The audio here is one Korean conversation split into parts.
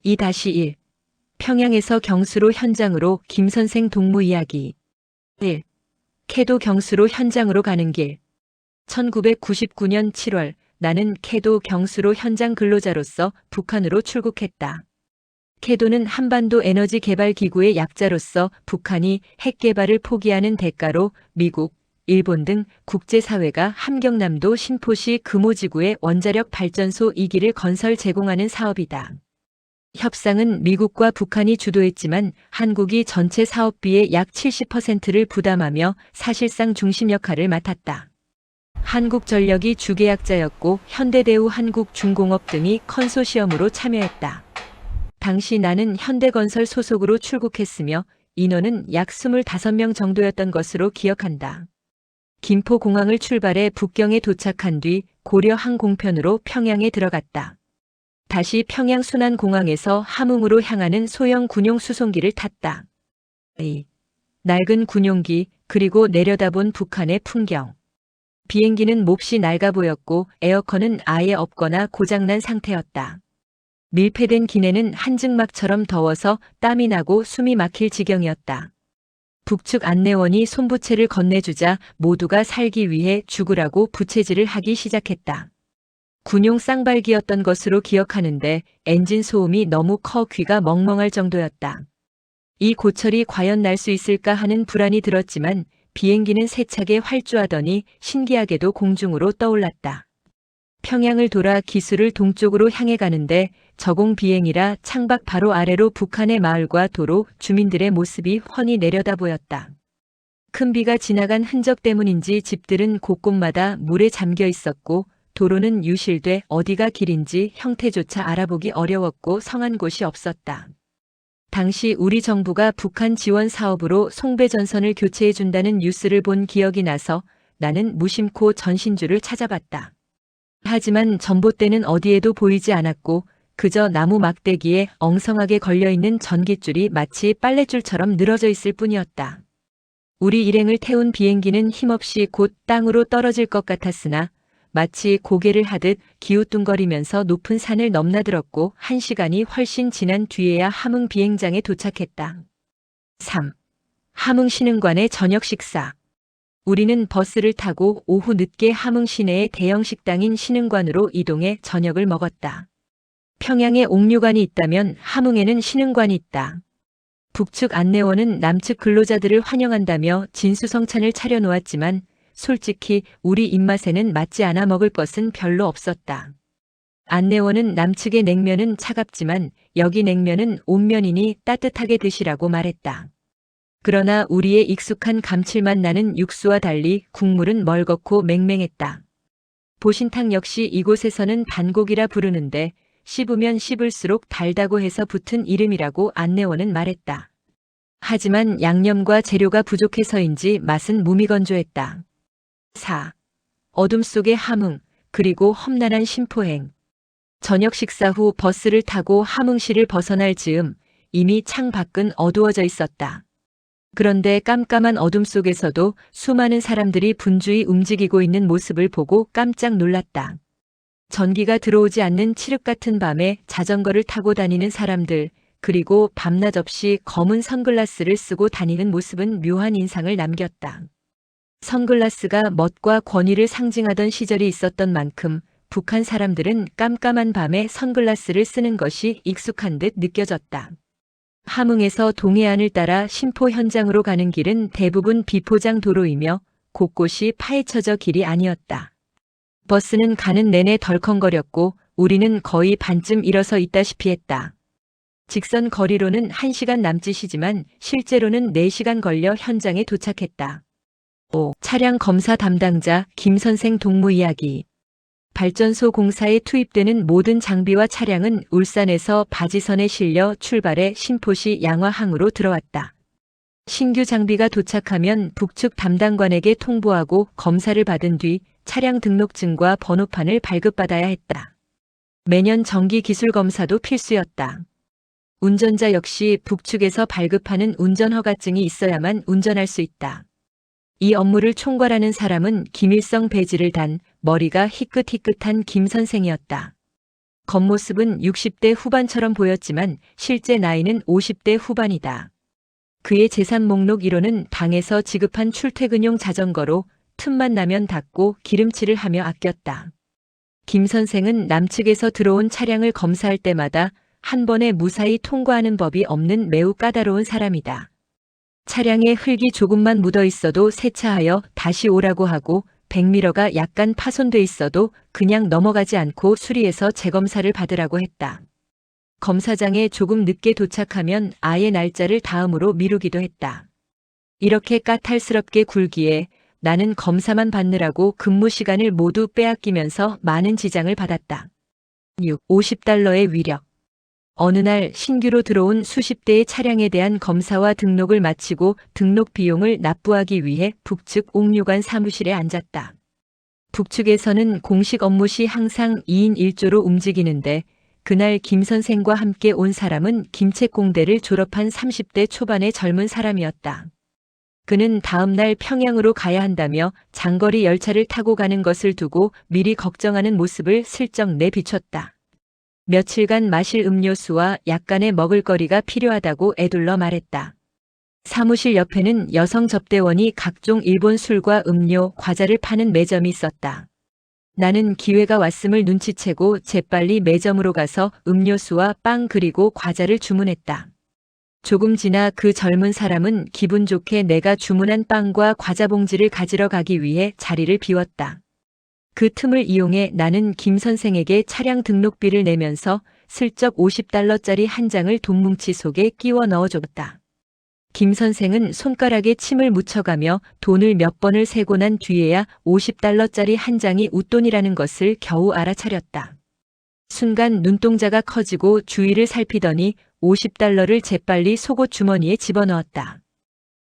2-1 평양에서 경수로 현장으로 김선생 동무 이야기 1. 캐도 경수로 현장으로 가는 길 1999년 7월 나는 캐도 경수로 현장 근로자로서 북한으로 출국했다. 캐도는 한반도 에너지 개발 기구의 약자로서 북한이 핵 개발을 포기하는 대가로 미국, 일본 등 국제사회가 함경남도 신포시 금호지구의 원자력 발전소 2기를 건설 제공하는 사업이다. 협상은 미국과 북한이 주도했지만 한국이 전체 사업비의 약 70%를 부담하며 사실상 중심 역할을 맡았다. 한국전력이 주계약자였고 현대대우 한국중공업 등이 컨소시엄으로 참여했다. 당시 나는 현대건설 소속으로 출국했으며 인원은 약 25명 정도였던 것으로 기억한다. 김포공항을 출발해 북경에 도착한 뒤 고려항공편으로 평양에 들어갔다. 다시 평양 순안공항에서 함흥으로 향하는 소형 군용 수송기를 탔다. 낡은 군용기 그리고 내려다본 북한의 풍경. 비행기는 몹시 낡아 보였고 에어컨은 아예 없거나 고장난 상태였다. 밀폐된 기내는 한증막처럼 더워서 땀이 나고 숨이 막힐 지경이었다. 북측 안내원이 손부채를 건네주자 모두가 살기 위해 죽으라고 부채질을 하기 시작했다. 군용 쌍발기였던 것으로 기억하는데 엔진 소음이 너무 커 귀가 멍멍할 정도였다. 이 고철이 과연 날 수 있을까 하는 불안이 들었지만 비행기는 세차게 활주하더니 신기하게도 공중으로 떠올랐다. 평양을 돌아 기수를 동쪽으로 향해 가는데 저공 비행이라 창밖 바로 아래로 북한의 마을과 도로, 주민들의 모습이 훤히 내려다 보였다. 큰 비가 지나간 흔적 때문인지 집들은 곳곳마다 물에 잠겨 있었고 도로는 유실돼 어디가 길인지 형태조차 알아보기 어려웠고 성한 곳이 없었다. 당시 우리 정부가 북한 지원 사업으로 송배 전선을 교체해준다는 뉴스를 본 기억이 나서 나는 무심코 전신주를 찾아봤다. 하지만 전봇대는 어디에도 보이지 않았고 그저 나무 막대기에 엉성하게 걸려있는 전깃줄이 마치 빨랫줄처럼 늘어져 있을 뿐이었다. 우리 일행을 태운 비행기는 힘없이 곧 땅으로 떨어질 것 같았으나 마치 고개를 하듯 기우뚱거리면서 높은 산을 넘나들었고 1시간이 훨씬 지난 뒤에야 함흥 비행장에 도착했다. 3. 함흥 신흥관의 저녁 식사. 우리는 버스를 타고 오후 늦게 함흥 시내의 대형 식당인 신흥관으로 이동해 저녁을 먹었다. 평양에 옥류관이 있다면 함흥에는 신흥관이 있다. 북측 안내원은 남측 근로자들을 환영한다며 진수성찬을 차려놓았지만 솔직히 우리 입맛에는 맞지 않아 먹을 것은 별로 없었다. 안내원은 남측의 냉면은 차갑지만 여기 냉면은 온면이니 따뜻하게 드시라고 말했다. 그러나 우리의 익숙한 감칠맛 나는 육수와 달리 국물은 멀겋고 맹맹했다. 보신탕 역시 이곳에서는 반곡이라 부르는데 씹으면 씹을수록 달다고 해서 붙은 이름이라고 안내원은 말했다. 하지만 양념과 재료가 부족해서인지 맛은 무미건조했다. 4. 어둠 속의 함흥, 그리고 험난한 심포행. 저녁 식사 후 버스를 타고 함흥시를 벗어날 즈음 이미 창 밖은 어두워져 있었다. 그런데 깜깜한 어둠 속에서도 수많은 사람들이 분주히 움직이고 있는 모습을 보고 깜짝 놀랐다. 전기가 들어오지 않는 칠흑 같은 밤에 자전거를 타고 다니는 사람들, 그리고 밤낮 없이 검은 선글라스를 쓰고 다니는 모습은 묘한 인상을 남겼다. 선글라스가 멋과 권위를 상징하던 시절이 있었던 만큼 북한 사람들은 깜깜한 밤에 선글라스를 쓰는 것이 익숙한 듯 느껴졌다. 함흥에서 동해안을 따라 신포 현장으로 가는 길은 대부분 비포장 도로이며 곳곳이 파헤쳐져 길이 아니었다. 버스는 가는 내내 덜컹거렸고 우리는 거의 반쯤 일어서 있다시피 했다. 직선 거리로는 1시간 남짓이지만 실제로는 4시간 걸려 현장에 도착했다. 5. 차량 검사 담당자 김선생 동무 이야기. 발전소 공사에 투입되는 모든 장비와 차량은 울산에서 바지선에 실려 출발해 신포시 양화항으로 들어왔다. 신규 장비가 도착하면 북측 담당관에게 통보하고 검사를 받은 뒤 차량 등록증과 번호판을 발급받아야 했다. 매년 정기 기술 검사도 필수였다. 운전자 역시 북측에서 발급하는 운전허가증이 있어야만 운전할 수 있다. 이 업무를 총괄하는 사람은 김일성 배지를 단 머리가 희끗희끗한 김 선생이었다. 겉모습은 60대 후반처럼 보였지만 실제 나이는 50대 후반이다. 그의 재산 목록 1호는 방에서 지급한 출퇴근용 자전거로 틈만 나면 닦고 기름칠을 하며 아꼈다. 김 선생은 남측에서 들어온 차량을 검사할 때마다 한 번에 무사히 통과하는 법이 없는 매우 까다로운 사람이다. 차량에 흙이 조금만 묻어 있어도 세차하여 다시 오라고 하고 백미러가 약간 파손돼 있어도 그냥 넘어가지 않고 수리해서 재검사를 받으라고 했다. 검사장에 조금 늦게 도착하면 아예 날짜를 다음으로 미루기도 했다. 이렇게 까탈스럽게 굴기에 나는 검사만 받느라고 근무 시간을 모두 빼앗기면서 많은 지장을 받았다. 50달러의 위력. 어느 날 신규로 들어온 수십 대의 차량에 대한 검사와 등록을 마치고 등록 비용을 납부하기 위해 북측 옥류관 사무실에 앉았다. 북측에서는 공식 업무 시 항상 2인 1조로 움직이는데 그날 김 선생과 함께 온 사람은 김책공대를 졸업한 30대 초반의 젊은 사람이었다. 그는 다음 날 평양으로 가야 한다며 장거리 열차를 타고 가는 것을 두고 미리 걱정하는 모습을 슬쩍 내비쳤다. 며칠간 마실 음료수와 약간의 먹을거리가 필요하다고 애둘러 말했다. 사무실 옆에는 여성 접대원이 각종 일본 술과 음료, 과자를 파는 매점이 있었다. 나는 기회가 왔음을 눈치채고 재빨리 매점으로 가서 음료수와 빵 그리고 과자를 주문했다. 조금 지나 그 젊은 사람은 기분 좋게 내가 주문한 빵과 과자 봉지를 가지러 가기 위해 자리를 비웠다. 그 틈을 이용해 나는 김 선생에게 차량 등록비를 내면서 슬쩍 50달러짜리 한 장을 돈뭉치 속에 끼워 넣어줬다. 김 선생은 손가락에 침을 묻혀가며 돈을 몇 번을 세고 난 뒤에야 50달러짜리 한 장이 웃돈이라는 것을 겨우 알아차렸다. 순간 눈동자가 커지고 주위를 살피더니 50달러를 재빨리 속옷 주머니에 집어넣었다.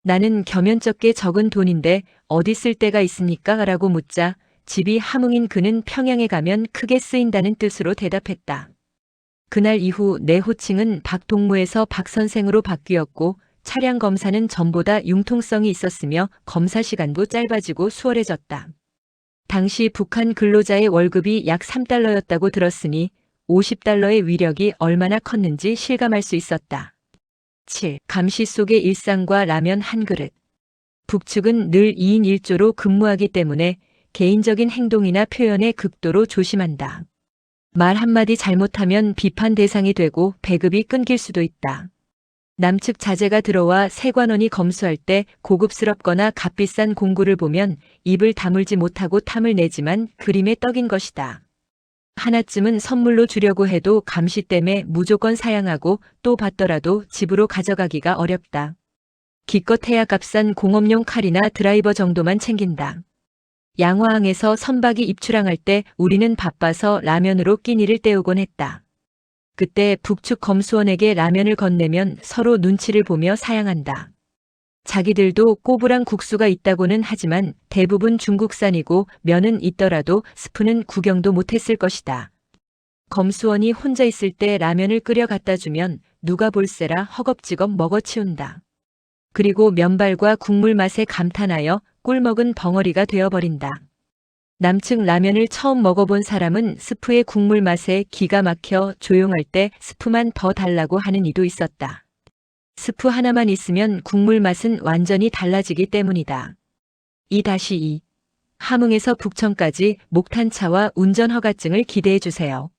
나는 겸연쩍게 적은 돈인데 어디 쓸 데가 있습니까? 라고 묻자 집이 함흥인 그는 평양에 가면 크게 쓰인다는 뜻으로 대답했다. 그날 이후 내 호칭은 박동무에서 박 선생으로 바뀌었고 차량 검사는 전보다 융통성이 있었으며 검사 시간도 짧아지고 수월해졌다. 당시 북한 근로자의 월급이 약 3달러였다고 들었으니 50달러의 위력이 얼마나 컸는지 실감할 수 있었다. 7. 감시 속의 일상과 라면 한 그릇. 북측은 늘 2인 1조로 근무하기 때문에 개인적인 행동이나 표현에 극도로 조심한다. 말 한마디 잘못하면 비판 대상이 되고 배급이 끊길 수도 있다. 남측 자재가 들어와 세관원이 검수할 때 고급스럽거나 값비싼 공구를 보면 입을 다물지 못하고 탐을 내지만 그림의 떡인 것이다. 하나쯤은 선물로 주려고 해도 감시 때문에 무조건 사양하고 또 받더라도 집으로 가져가기가 어렵다. 기껏해야 값싼 공업용 칼이나 드라이버 정도만 챙긴다. 양화항에서 선박이 입출항할 때 우리는 바빠서 라면으로 끼니를 때우곤 했다. 그때 북측 검수원에게 라면을 건네면 서로 눈치를 보며 사양한다. 자기들도 꼬부랑 국수가 있다고는 하지만 대부분 중국산이고 면은 있더라도 스프는 구경도 못했을 것이다. 검수원이 혼자 있을 때 라면을 끓여 갖다 주면 누가 볼세라 허겁지겁 먹어치운다. 그리고 면발과 국물 맛에 감탄하여 꿀먹은 벙어리가 되어버린다. 남측 라면을 처음 먹어본 사람은 스프의 국물 맛에 기가 막혀 조용할 때 스프만 더 달라고 하는 이도 있었다. 스프 하나만 있으면 국물 맛은 완전히 달라지기 때문이다. 2-2. 함흥에서 북천까지 목탄차와 운전 허가증을 기대해 주세요.